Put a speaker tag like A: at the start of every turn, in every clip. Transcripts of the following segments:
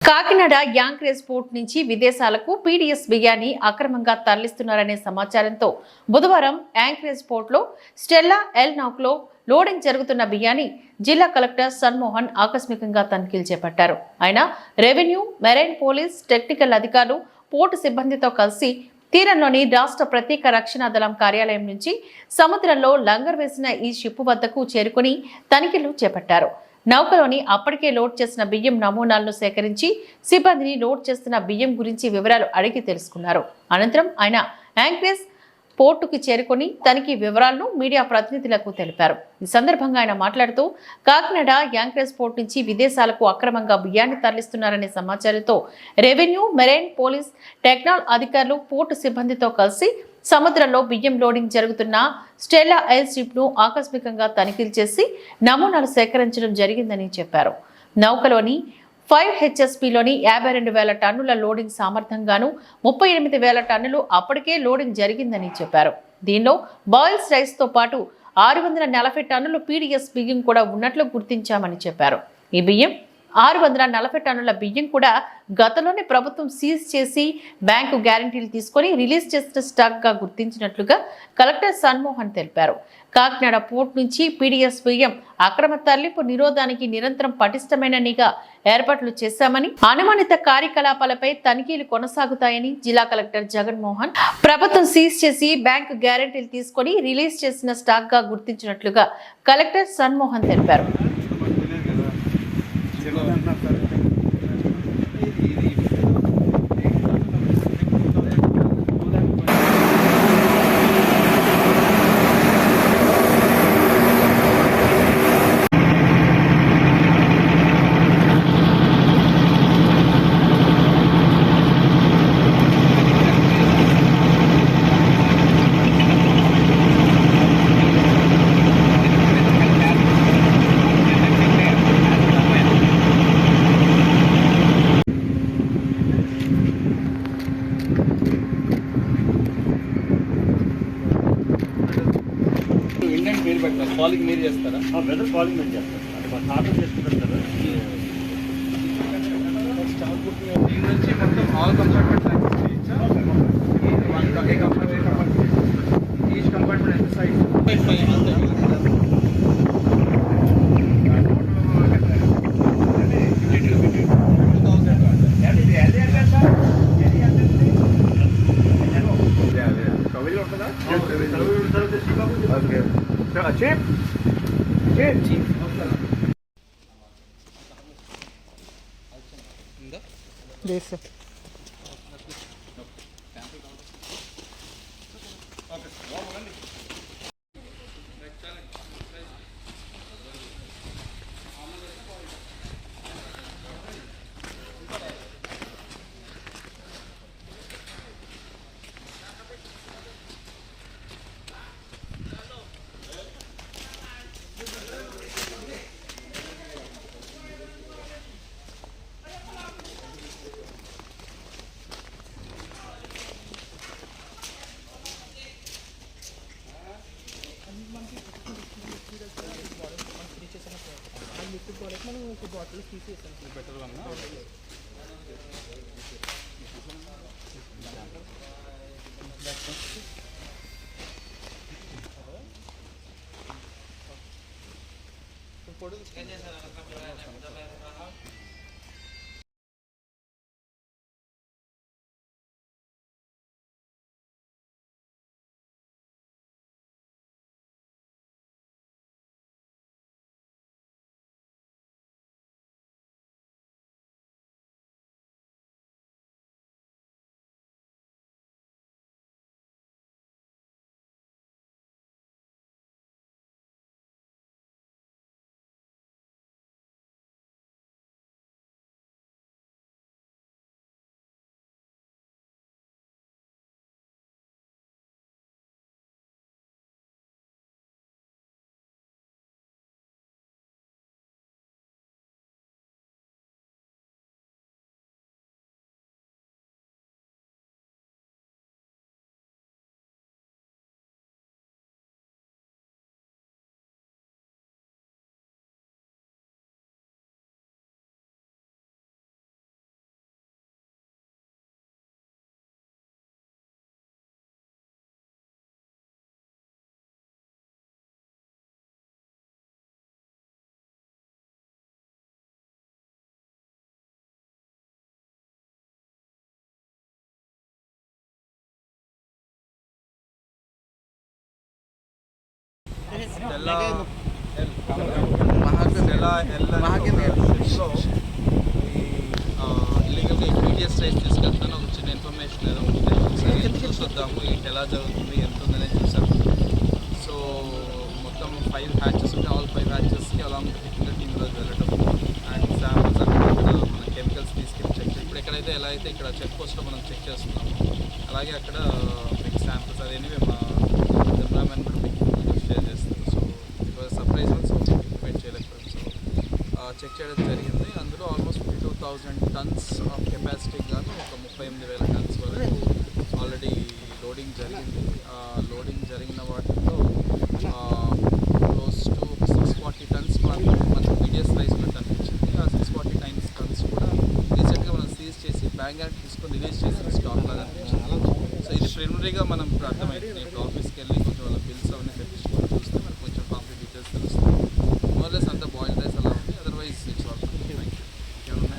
A: Kakinada anchorage port నుంచి విదేశాలకు PDS బియ్యాన్ని అక్రమంగా తరలిస్తున్నారనే సమాచారంతో బుధవారం యాంకరేజ్ పోర్ట్లో స్టెల్లా ఎల్ నౌక్లో లోడింగ్ జరుగుతున్న బియ్యాన్ని జిల్లా కలెక్టర్ సన్మోహన్ ఆకస్మికంగా తనిఖీలు చేపట్టారు. ఆయన రెవెన్యూ, మెరైన్ పోలీస్, టెక్నికల్ అధికారులు, పోర్టు సిబ్బందితో కలిసి తీరంలోని రాష్ట్ర ప్రత్యేక రక్షణ దళం కార్యాలయం నుంచి సముద్రంలో లంగర్ వేసిన ఈ షిప్ వద్దకు చేరుకుని తనిఖీలు చేపట్టారు. నౌకలోని అప్పటికే లోడ్ చేసిన బియ్యం నమూనాలను సేకరించి సిబ్బందిని లోడ్ చేస్తున్న బియ్యం గురించి వివరాలు అడిగి తెలుసుకున్నారు. అనంతరం ఆయన యాంకరేజ్ పోర్టుకు చేరుకుని తనిఖీ వివరాలను మీడియా ప్రతినిధులకు తెలిపారు. ఈ సందర్భంగా ఆయన మాట్లాడుతూ కాకినాడ యాంకరేజ్ పోర్ట్ నుంచి విదేశాలకు అక్రమంగా బియ్యాన్ని తరలిస్తున్నారనే సమాచారంతో రెవెన్యూ, మెరైన్, పోలీస్, టెక్నాల్ అధికారులు పోర్టు సిబ్బందితో కలిసి సముద్రంలో బియ్యం లోడింగ్ జరుగుతున్న స్టెల్లా ఎల్ షిప్ ను ఆకస్మికంగా తనిఖీలు చేసి నమూనాలు సేకరించడం జరిగిందని చెప్పారు. నౌకలోని 5HSPలోని 52,000 టన్నుల లోడింగ్ సామర్థ్యంగాను 38,000 టన్నులు అప్పటికే లోడింగ్ జరిగిందని చెప్పారు. దీనిలో బాయిల్స్ రైస్ తో పాటు 640 టన్నులు పీడీఎస్ బియ్యం కూడా ఉన్నట్లు గుర్తించామని చెప్పారు. ఈ బియ్యం 640 టన్నుల బియ్యం కూడా గతంలోనే ప్రభుత్వం సీజ్ చేసి బ్యాంకు గ్యారంటీలు తీసుకొని రిలీజ్ చేసిన స్టాక్ గా గుర్తించినట్లుగా కలెక్టర్ సన్మోహన్ తెలిపారు. కాకినాడ పోర్ట్ నుంచి పీడీఎస్ బియ్యం అక్రమ తరలింపు నిరోధానికి నిరంతరం పటిష్టమైన నిఘా ఏర్పాట్లు చేశామని, అనుమానిత కార్యకలాపాలపై తనిఖీలు కొనసాగుతాయని జిల్లా కలెక్టర్ జగన్మోహన్ ప్రభుత్వం సీజ్ చేసి బ్యాంకు గ్యారంటీలు తీసుకొని రిలీజ్ చేసిన స్టాక్ గా గుర్తించినట్లుగా కలెక్టర్ సన్మోహన్ తెలిపారు.
B: కాలింగ్ మీరు చేస్తారా?
C: బ్రదర్ కాలింగ్ మీరు చేస్తారు. అంటే మా తాత చేసుకుంటారు కదా.
B: దీని నుంచి మొత్తం ఆల్ కంపార్ట్మెంట్స్ ఈచ్ కంపార్ట్మెంట్ ఎంత సైజ్?
D: Yes, sir. మనం ఒక బాటిల్ తీసేసాం.
B: బెటర్ వన్ ఫోటో స్కాన్ చేశారు. స్టెల్లా షిప్లో ఈ ఇల్లీగల్గా పీడిఎస్ రైస్ తీసుకెళ్తాను ఒక చిన్న ఇన్ఫర్మేషన్ ఏదో ఉంటే ఒకసారి చూసొద్దాము ఏంటి ఎలా జరుగుతుంది ఎంత ఉందనే చూసాము. సో మొత్తం 5 హ్యాచెస్ ఉంటే ఆల్ 5 హ్యాచెస్కి అలా టెక్నికల్ టీమ్ రోజు వెళ్ళడం అండ్ శాంపుల్స్ అక్కడ మన కెమికల్స్ తీసుకెళ్ళి చెక్ చేయాలి. ఇప్పుడు ఎక్కడైతే ఎలా అయితే ఇక్కడ చెక్ పోస్ట్లో మనం చెక్ చేస్తున్నాము అలాగే అక్కడ మీకు శాంపుల్స్ అది ఎనివే మా కెమెరామెన్ కూడా మీకు షేర్ చేస్తారు. So it was surprise also wait చేయలేకపోయాం. సో చెక్ చేయడం జరిగింది. అందులో ఆల్మోస్ట్ 52,000 టన్స్ ఆఫ్ కెపాసిటీ గాను ఒక 38,000 టన్స్ వరకు ఆల్రెడీ లోడింగ్ జరిగింది. లోడింగ్ జరిగిన వాటిలో క్లోజ్ టు 640 టన్స్ మనకు పీడిఎస్ రైస్ ఉన్నట్టు అనిపించింది. ఆ 640 టన్స్ కూడా రీసెంట్గా మనం సీజ్ చేసి బ్యాంక్ తీసుకొని రిలీజ్ చేసిన స్టాక్ లాగా అనిపించింది. సో ఇది ప్రిలిమినరీగా మనం ఇప్పుడు అర్థమైంది. ఇప్పుడు ఆఫీస్కి వెళ్ళి కొంచెం వాళ్ళ బిల్స్ అవన్నీ తెప్పించుకొని చూస్తే మనకు కొంచెం కంప్లీట్ డీటెయిల్స్ తెలుస్తుంది. మోర్లెస్ అంతా బాయిల్ రైస్ అలా ఉంది. Otherwise it's all thank you. ఇంకేమన్నా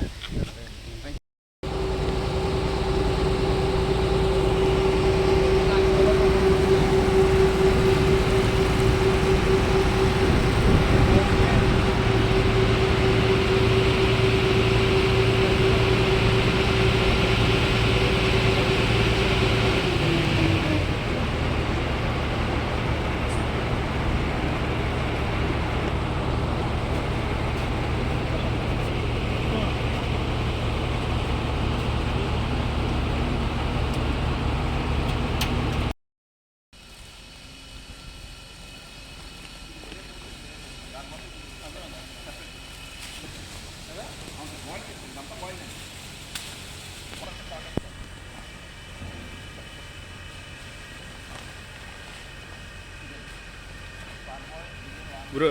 C: బ్రో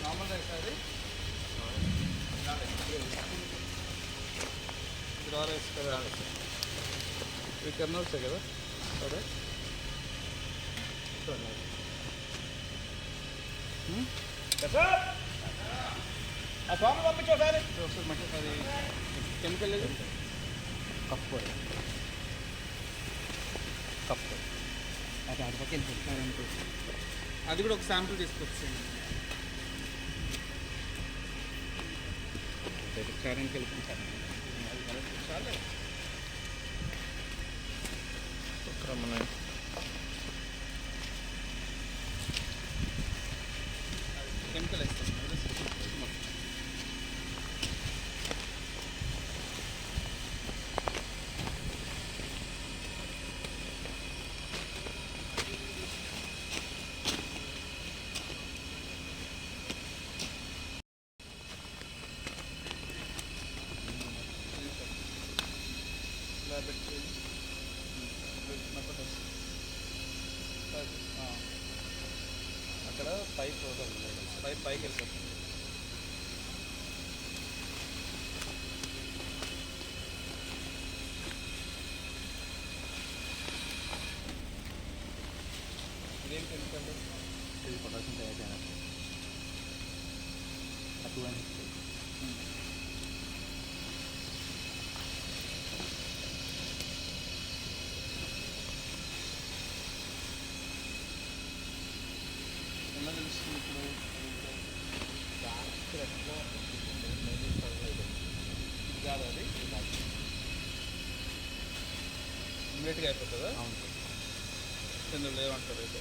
B: నార్మల్ రైస్ అది రా రైస్ కదా ఇవి కర్నూల్సే కదా సరే అది కెమికల్ కప్పు అది కూడా ఒక శాంపుల్ తీసుకొచ్చింది. చారానికి వెళ్ళిపోయింది. చాలే కెమికల్ వేస్తాం. అక్కడ పైకి వెళ్ళిపోతుంది. ఇదేం కెమికల్ ఇది ప్రొడక్షన్ తయారు చేయాలి. ఎలా తెలుస్తుంది ఇప్పుడు కాదు అది ఇమ్మీడియట్గా అయిపోతుందా? అవును. కింద లేవంటారు అయితే.